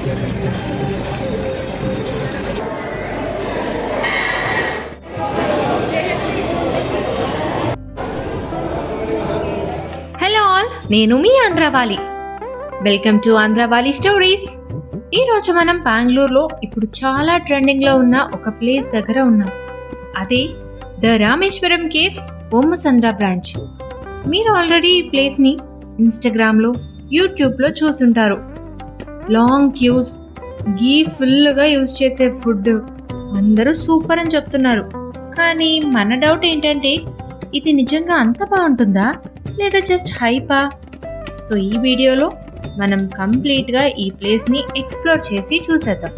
Hello all, నేను మీ Andhravali. Welcome to Andhravali stories. ఈరోజు మనం బెంగళూరులో ఇప్పుడు చాలా ట్రెండింగ్లో ఉన్న ఒక ప్లేస్ దగ్గర ఉన్నాం. అదే the Rameswaram cafe Bommasandra branch. మీరు ఆల్రెడీ ఈ ప్లేస్ని ఇన్స్టాగ్రామ్లో, యూట్యూబ్లో చూసుంటారు. లాంగ్ క్యూస్, గీ ఫుల్గా యూజ్ చేసే ఫుడ్, అందరూ సూపర్ అని చెప్తున్నారు. కానీ మన డౌట్ ఏంటంటే, ఇది నిజంగా అంత బాగుంటుందా లేదా జస్ట్ హైపా? సో ఈ వీడియోలో మనం కంప్లీట్గా ఈ ప్లేస్ని ఎక్స్ప్లోర్ చేసి చూసేద్దాం.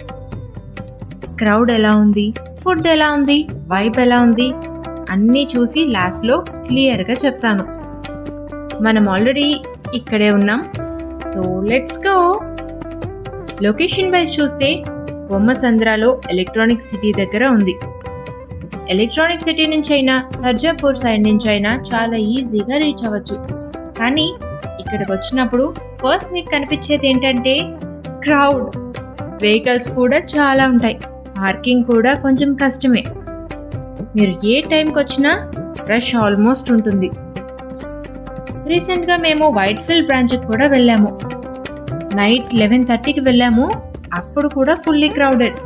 క్రౌడ్ ఎలా ఉంది, ఫుడ్ ఎలా ఉంది, వైబ్ ఎలా ఉంది అన్నీ చూసి లాస్ట్లో క్లియర్గా చెప్తాను. మనం ఆల్రెడీ ఇక్కడే ఉన్నాం, so let's go. Location wise చూస్తే బొమ్మసంద్రలో ఎలక్ట్రానిక్ సిటీ దగ్గర ఉంది. ఎలక్ట్రానిక్ సిటీ నుంచి అయినా, సర్జాపూర్ సైడ్ నుంచి అయినా చాలా ఈజీగా రీచ్ అవ్వచ్చు. కానీ ఇక్కడికి వచ్చినప్పుడు ఫస్ట్ మీకు కనిపించేది ఏంటంటే క్రౌడ్. వెహికల్స్ కూడా చాలా ఉంటాయి, పార్కింగ్ కూడా కొంచెం కష్టమే. మీరు ఏ టైంకి వచ్చినా రష్ ఆల్మోస్ట్ ఉంటుంది. రీసెంట్గా మేము వైట్ఫీల్డ్ బ్రాంచ్కి కూడా వెళ్ళాము. నైట్ 11:30కి వెళ్ళాము, అప్పుడు కూడా ఫుల్లీ క్రౌడెడ్.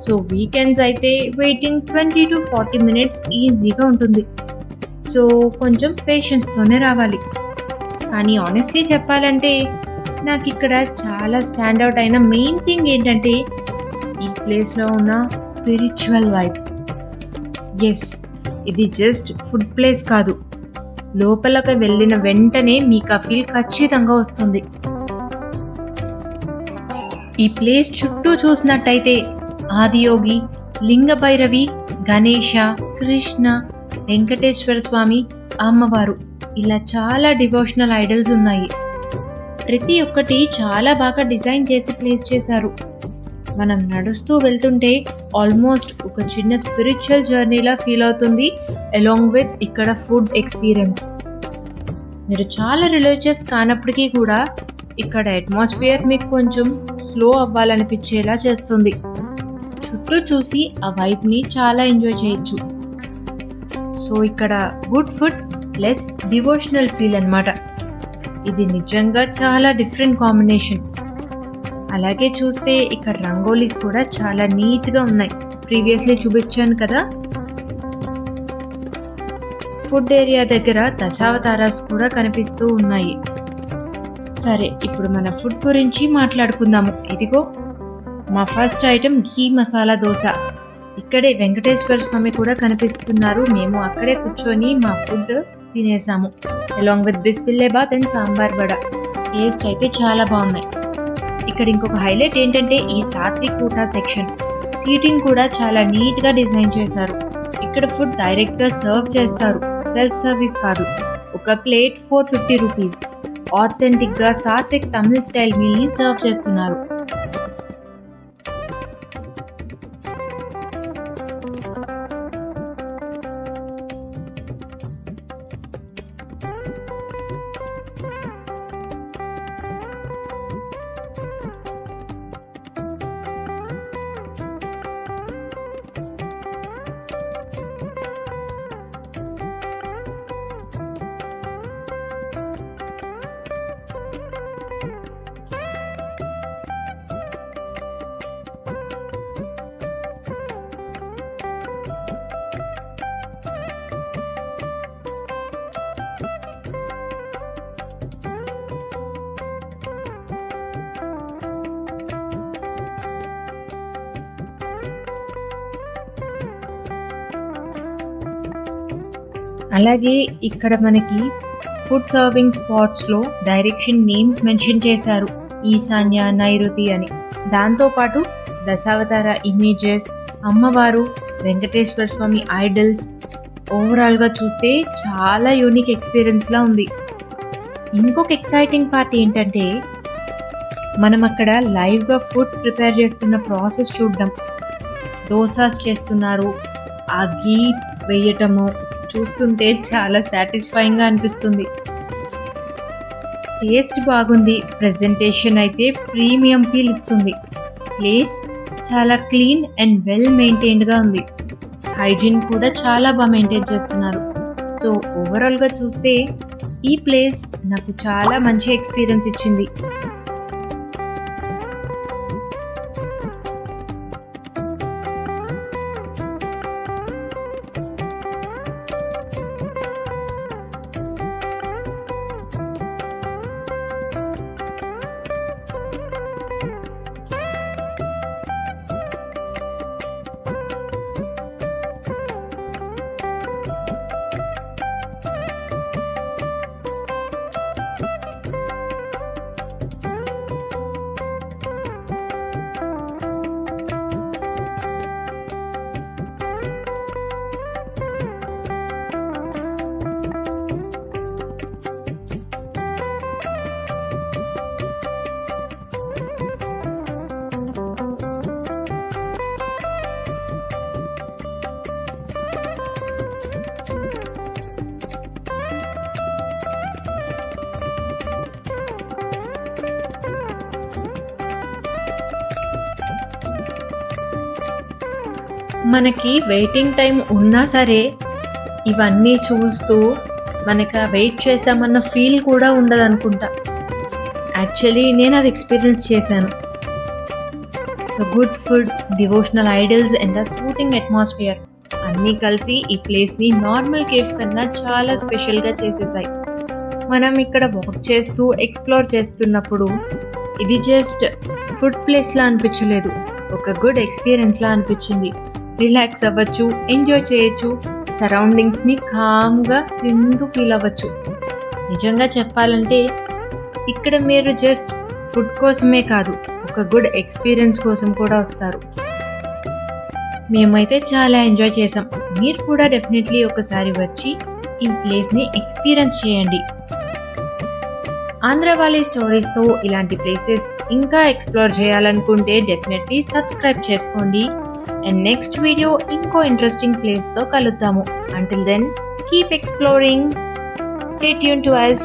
సో వీకెండ్స్ అయితే వెయిటింగ్ 20 to 40 minutes ఈజీగా ఉంటుంది. సో కొంచెం పేషెన్స్తోనే రావాలి. కానీ ఆనెస్ట్లీ చెప్పాలంటే నాకు ఇక్కడ చాలా స్టాండ్అవుట్ అయిన మెయిన్ థింగ్ ఏంటంటే ఈ ప్లేస్లో ఉన్న స్పిరిచువల్ వైబ్. ఎస్, ఇది జస్ట్ ఫుడ్ ప్లేస్ కాదు, లోపలికి వెళ్ళిన వెంటనే మీకు ఆ ఫీల్ ఖచ్చితంగా వస్తుంది. ఈ ప్లేస్ చుట్టూ చూసినట్టయితే ఆదియోగి, లింగభైరవి, గణేష, కృష్ణ, వెంకటేశ్వర స్వామి, అమ్మవారు ఇలా చాలా డివోషనల్ ఐడల్స్ ఉన్నాయి. ప్రతి ఒక్కటి చాలా బాగా డిజైన్ చేసి ప్లేస్ చేశారు. మనం నడుస్తూ వెళ్తుంటే ఆల్మోస్ట్ ఒక చిన్న స్పిరిచువల్ జర్నీలా ఫీల్ అవుతుంది, అలాంగ్ విత్ ఇక్కడ ఫుడ్ ఎక్స్పీరియన్స్. మీరు చాలా రిలీజియస్ కానప్పటికీ కూడా ఇక్కడ అట్మాస్ఫియర్ మీకు కొంచెం స్లో అవ్వాలనిపించేలా చేస్తుంది. చుట్టూ చూసి ఆ వైబ్ని చాలా ఎంజాయ్ చేయొచ్చు. సో ఇక్కడ good food plus devotional feel అన్నమాట. ఇది నిజంగా చాలా డిఫరెంట్ కాంబినేషన్. అలాగే చూస్తే ఇక్కడ రంగోలీస్ కూడా చాలా నీట్గా ఉన్నాయి. ప్రీవియస్లీ చూపించాను కదా. ఫుడ్ ఏరియా దగ్గర దశావతారాస్ కూడా కనిపిస్తూ ఉన్నాయి. సరే, ఇప్పుడు మన ఫుడ్ గురించి మాట్లాడుకుందాము. ఇదిగో మా ఫస్ట్ ఐటెం ఘీ మసాలా దోశ. ఇక్కడే వెంకటేశ్వర స్వామి కూడా కనిపిస్తున్నారు. మేము అక్కడే కూర్చొని మా ఫుడ్ తినేసాము, along with bisibelebath and sambar vada. Taste అయితే చాలా బాగున్నాయి. ఇక్కడ ఇంకొక హైలైట్ ఏంటంటే ఈ సాత్విక్ ఊటా సెక్షన్. సీటింగ్ కూడా చాలా నీట్గా డిజైన్ చేశారు. ఇక్కడ ఫుడ్ డైరెక్ట్గా సర్వ్ చేస్తారు, సెల్ఫ్ సర్వీస్ కాదు. ఒక ప్లేట్ 450 రూపీస్. ఆథెంటిక్గా సాత్విక్ తమిళ్ స్టైల్ మీల్ని సర్వ్ చేస్తున్నారు. అలాగే ఇక్కడ మనకి ఫుడ్ సర్వింగ్ స్పాట్స్లో డైరెక్షన్ నేమ్స్ మెన్షన్ చేశారు, ఈశాన్య, నైరుతి అని. దాంతోపాటు దశావతార ఇమేజెస్, అమ్మవారు, వెంకటేశ్వర స్వామి ఐడల్స్. ఓవరాల్గా చూస్తే చాలా యూనిక్ ఎక్స్పీరియన్స్లా ఉంది. ఇంకొక ఎక్సైటింగ్ పార్ట్ ఏంటంటే మనం అక్కడ లైవ్గా ఫుడ్ ప్రిపేర్ చేస్తున్న ప్రాసెస్ చూడడం. దోసాస్ చేస్తున్నారు, ఆ ఘీ వేయటము చూస్తుంటే చాలా సాటిస్ఫైయింగ్గా అనిపిస్తుంది. టేస్ట్ బాగుంది, ప్రెజెంటేషన్ అయితే ప్రీమియం ఫీల్ ఇస్తుంది. ప్లేస్ చాలా క్లీన్ అండ్ వెల్ మెయింటైన్డ్గా ఉంది. హైజీన్ కూడా చాలా బాగా మెయింటైన్ చేస్తున్నారు. సో ఓవరాల్గా చూస్తే ఈ ప్లేస్ నాకు చాలా మంచి ఎక్స్పీరియన్స్ ఇచ్చింది. మనకి వెయిటింగ్ టైం ఉన్నా సరే ఇవన్నీ చూస్తూ మనకి వెయిట్ చేసామన్న ఫీల్ కూడా ఉండదు అనుకుంటా. యాక్చువల్లీ నేను అది ఎక్స్పీరియన్స్ చేశాను. So good food, devotional idols and the soothing atmosphere అన్నీ కలిసి ఈ ప్లేస్ని నార్మల్ కేఫ్ కన్నా చాలా స్పెషల్గా చేసేసాయి. మనం ఇక్కడ వాక్ చేస్తూ ఎక్స్ప్లోర్ చేస్తున్నప్పుడు ఇది జస్ట్ ఫుడ్ ప్లేస్లా అనిపించలేదు, ఒక గుడ్ ఎక్స్పీరియన్స్లా అనిపించింది. రిలాక్స్ అవ్వచ్చు, ఎంజాయ్ చేయొచ్చు, సరౌండింగ్స్ని కామ్గా తింటూ ఫీల్ అవ్వచ్చు. నిజంగా చెప్పాలంటే ఇక్కడ మీరు జస్ట్ ఫుడ్ కోసమే కాదు, ఒక గుడ్ ఎక్స్పీరియన్స్ కోసం కూడా వస్తారు. మేమైతే చాలా ఎంజాయ్ చేసాం. మీరు కూడా డెఫినెట్లీ ఒకసారి వచ్చి ఈ ప్లేస్ని ఎక్స్పీరియన్స్ చేయండి. ఆంధ్రవాలి స్టోరీస్తో ఇలాంటి ప్లేసెస్ ఇంకా ఎక్స్ప్లోర్ చేయాలనుకుంటే డెఫినెట్లీ సబ్స్క్రైబ్ చేసుకోండి. అండ్ నెక్స్ట్ వీడియో ఇంకో ఇంట్రెస్టింగ్ ప్లేస్తో కలుద్దాము. Until then keep exploring, stay tune to us.